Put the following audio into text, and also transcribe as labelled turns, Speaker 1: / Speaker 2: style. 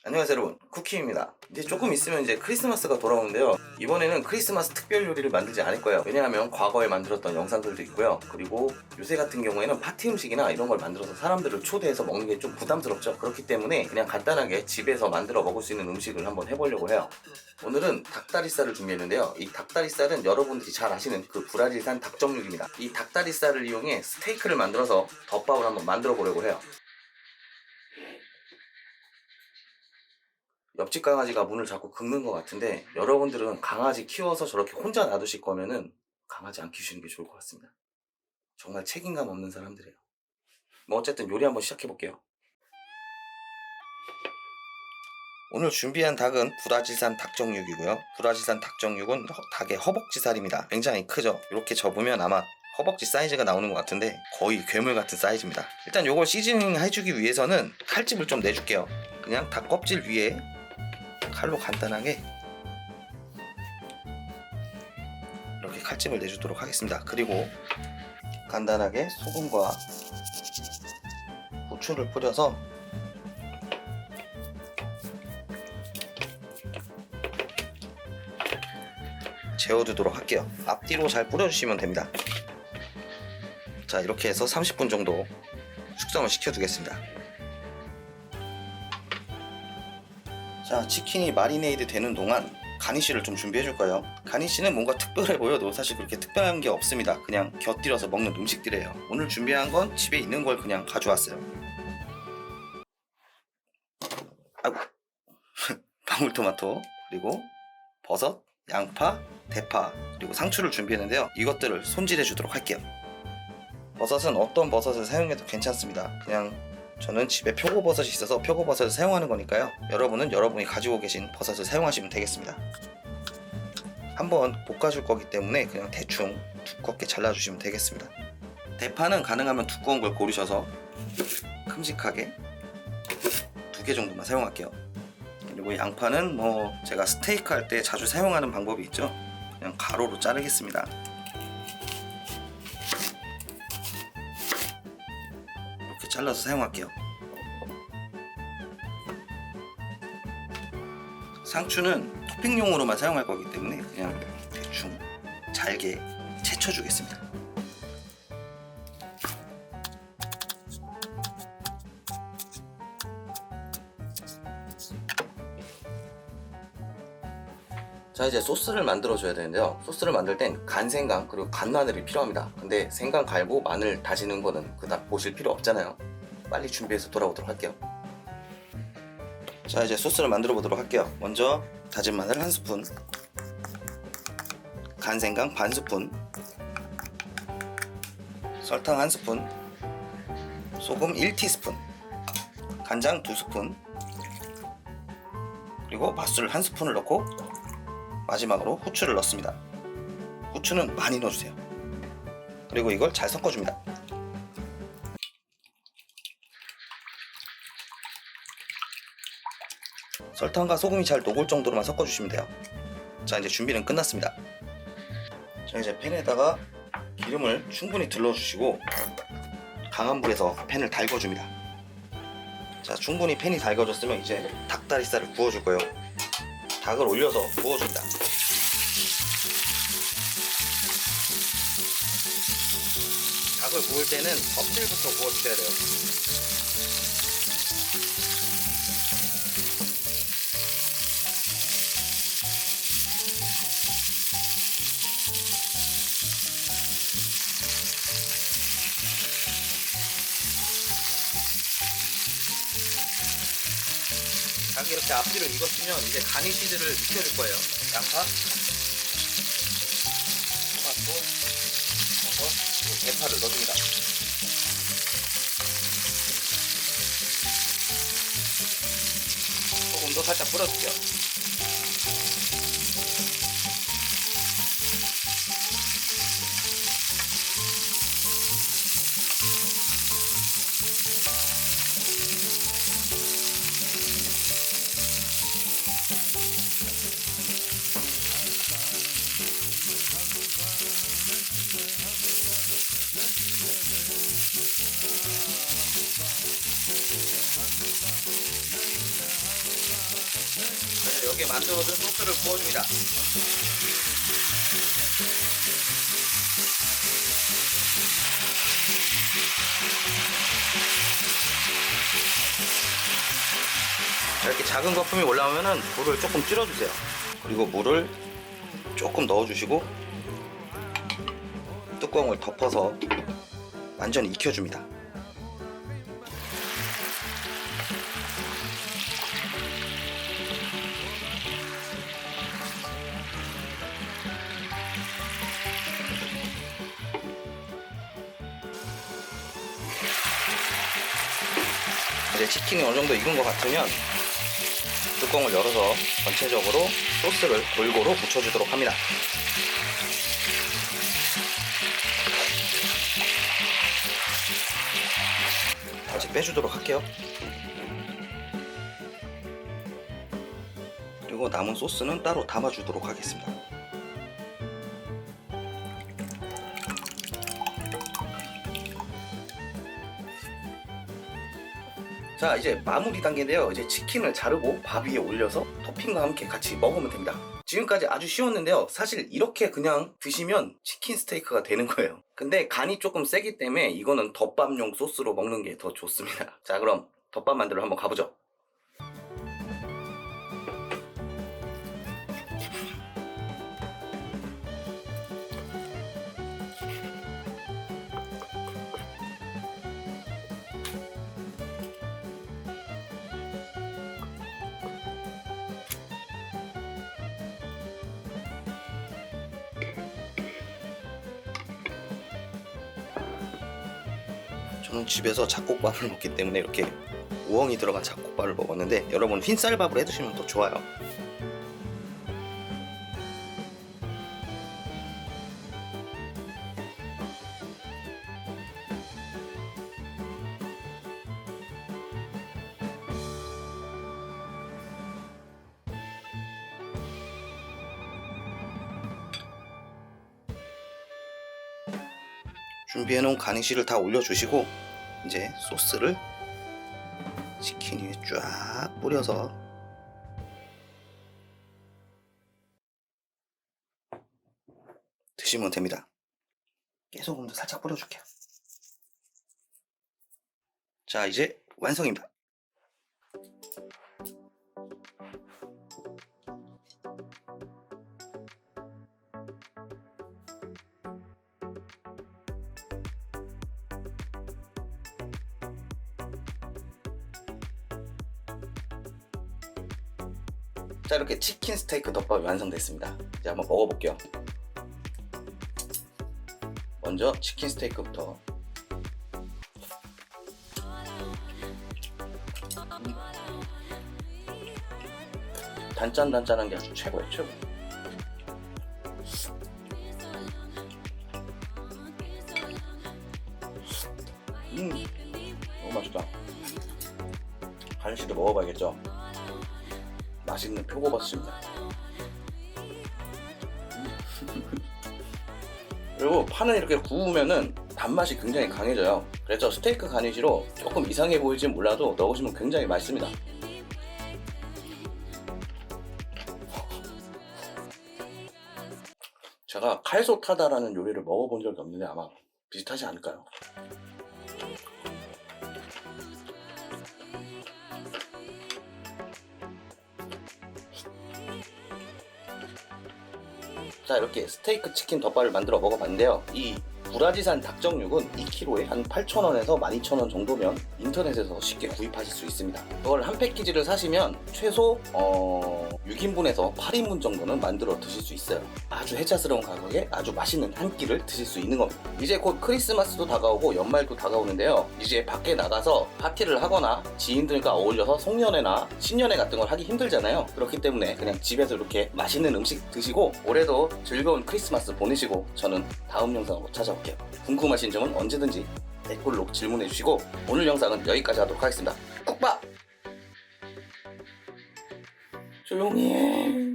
Speaker 1: 안녕하세요 여러분, 쿠키입니다. 이제 조금 있으면 이제 크리스마스가 돌아오는데요. 이번에는 크리스마스 특별 요리를 만들지 않을 거예요. 왜냐하면 과거에 만들었던 영상들도 있고요. 그리고 요새 같은 경우에는 파티 음식이나 이런 걸 만들어서 사람들을 초대해서 먹는 게 좀 부담스럽죠. 그렇기 때문에 그냥 간단하게 집에서 만들어 먹을 수 있는 음식을 한번 해보려고 해요. 오늘은 닭다리살을 준비했는데요. 이 닭다리살은 여러분들이 잘 아시는 그 브라질산 닭정육입니다. 이 닭다리살을 이용해 스테이크를 만들어서 덮밥을 한번 만들어 보려고 해요. 옆집 강아지가 문을 자꾸 긁는 것 같은데, 여러분들은 강아지 키워서 저렇게 혼자 놔두실 거면은 강아지 안 키우시는 게 좋을 것 같습니다. 정말 책임감 없는 사람들이에요. 뭐 어쨌든 요리 한번 시작해 볼게요. 오늘 준비한 닭은 브라질산 닭정육이고요. 브라질산 닭정육은 닭의 허벅지살입니다. 굉장히 크죠. 이렇게 접으면 아마 허벅지 사이즈가 나오는 것 같은데 거의 괴물 같은 사이즈입니다. 일단 요걸 시즈닝 해주기 위해서는 칼집을 좀 내줄게요. 그냥 닭 껍질 위에 칼로 간단하게 이렇게 칼집을 내주도록 하겠습니다. 그리고 간단하게 소금과 후추를 뿌려서 재워두도록 할게요. 앞뒤로 잘 뿌려주시면 됩니다. 자, 이렇게 해서 30분 정도 숙성을 시켜두겠습니다. 자, 치킨이 마리네이드 되는 동안 가니쉬를 좀 준비해 줄 거예요. 가니쉬는 뭔가 특별해 보여도 사실 그렇게 특별한 게 없습니다. 그냥 곁들여서 먹는 음식들이에요. 오늘 준비한 건 집에 있는 걸 그냥 가져왔어요. 아이고 방울토마토, 그리고 버섯, 양파, 대파, 그리고 상추를 준비했는데요. 이것들을 손질해 주도록 할게요. 버섯은 어떤 버섯을 사용해도 괜찮습니다. 그냥 저는 집에 표고버섯이 있어서 표고버섯을 사용하는 거니까요. 여러분은 여러분이 가지고 계신 버섯을 사용하시면 되겠습니다. 한번 볶아줄 거기 때문에 그냥 대충 두껍게 잘라주시면 되겠습니다. 대파는 가능하면 두꺼운 걸 고르셔서 큼직하게 2개 정도만 사용할게요. 그리고 양파는 뭐 제가 스테이크 할 때 자주 사용하는 방법이 있죠. 그냥 가로로 자르겠습니다. 이렇게 잘라서 사용할게요. 상추는 토핑용으로만 사용할 거기 때문에 그냥 대충 잘게 채쳐주겠습니다. 자, 이제 소스를 만들어 줘야 되는데요. 소스를 만들 땐 간생강 그리고 간마늘이 필요합니다. 근데 생강 갈고 마늘 다지는 거는 그닥 보실 필요 없잖아요. 빨리 준비해서 돌아오도록 할게요. 자, 이제 소스를 만들어 보도록 할게요. 먼저 다진 마늘 1스푼, 간생강 반스푼, 설탕 1스푼, 소금 1티스푼, 간장 2스푼, 그리고 맛술 1스푼을 넣고 마지막으로 후추를 넣습니다. 후추는 많이 넣어주세요. 그리고 이걸 잘 섞어줍니다. 설탕과 소금이 잘 녹을 정도로만 섞어주시면 돼요. 자, 이제 준비는 끝났습니다. 자, 이제 팬에다가 기름을 충분히 둘러주시고 강한 불에서 팬을 달궈줍니다. 자, 충분히 팬이 달궈졌으면 이제 닭다리살을 구워줄 거예요. 닭을 올려서 구워줍니다. 닭을 구울 때는 껍질부터 구워주셔야 돼요. 닭이 이렇게 앞뒤로 익었으면 이제 가니쉬들을 익혀줄 거예요. 양파, 토마토, 버섯, 그리고 대파를 넣어줍니다. 소금도 살짝 뿌려줄게요. 이렇게 만들어둔 소스를 부어줍니다. 이렇게 작은 거품이 올라오면은 불을 조금 줄여주세요. 그리고 물을 조금 넣어주시고 뚜껑을 덮어서 완전히 익혀줍니다. 이제 치킨이 어느 정도 익은 것 같으면 뚜껑을 열어서 전체적으로 소스를 골고루 묻혀주도록 합니다. 다시 빼주도록 할게요. 그리고 남은 소스는 따로 담아주도록 하겠습니다. 자, 이제 마무리 단계인데요. 이제 치킨을 자르고 밥 위에 올려서 토핑과 함께 같이 먹으면 됩니다. 지금까지 아주 쉬웠는데요. 사실 이렇게 그냥 드시면 치킨 스테이크가 되는 거예요. 근데 간이 조금 세기 때문에 이거는 덮밥용 소스로 먹는 게 더 좋습니다. 자, 그럼 덮밥 만들러 한번 가보죠. 저는 집에서 잡곡밥을 먹기 때문에 이렇게 우엉이 들어간 잡곡밥을 먹었는데 여러분 흰쌀밥을 해두시면 더 좋아요. 준비해놓은 가니쉬를 다 올려주시고 이제 소스를 치킨 위에 쫙 뿌려서 드시면 됩니다. 깨소금도 살짝 뿌려줄게요. 자, 이제 완성입니다. 자, 이렇게 치킨 스테이크 덮밥이 완성됐습니다. 이제 한번 먹어볼게요. 먼저 치킨 스테이크부터. 단짠단짠한 게 아주 최고예요, 최고. 너무 맛있다. 간식도 먹어봐야겠죠. 맛있는 표고버섯입니다. 그리고 파는 이렇게 구우면은 단맛이 굉장히 강해져요. 그래서 스테이크 가니쉬로 조금 이상해 보일진 몰라도 넣으시면 굉장히 맛있습니다. 제가 칼소타다라는 요리를 먹어본 적이 없는데 아마 비슷하지 않을까요? 자, 이렇게 스테이크 치킨 덮밥을 만들어 먹어봤는데요. 이 브라지산 닭정육은 2kg에 한 8,000원에서 12,000원 정도면 인터넷에서 쉽게 구입하실 수 있습니다. 그걸 한 패키지를 사시면 최소 6인분에서 8인분 정도는 만들어 드실 수 있어요. 아주 혜자스러운 가격에 아주 맛있는 한 끼를 드실 수 있는 겁니다. 이제 곧 크리스마스도 다가오고 연말도 다가오는데요. 이제 밖에 나가서 파티를 하거나 지인들과 어울려서 송년회나 신년회 같은 걸 하기 힘들잖아요. 그렇기 때문에 그냥 집에서 이렇게 맛있는 음식 드시고 올해도 즐거운 크리스마스 보내시고 저는 다음 영상으로 찾아올게요. 궁금하신 점은 언제든지 댓글로 질문해 주시고 오늘 영상은 여기까지 하도록 하겠습니다. 쿡밥! 조용히 해.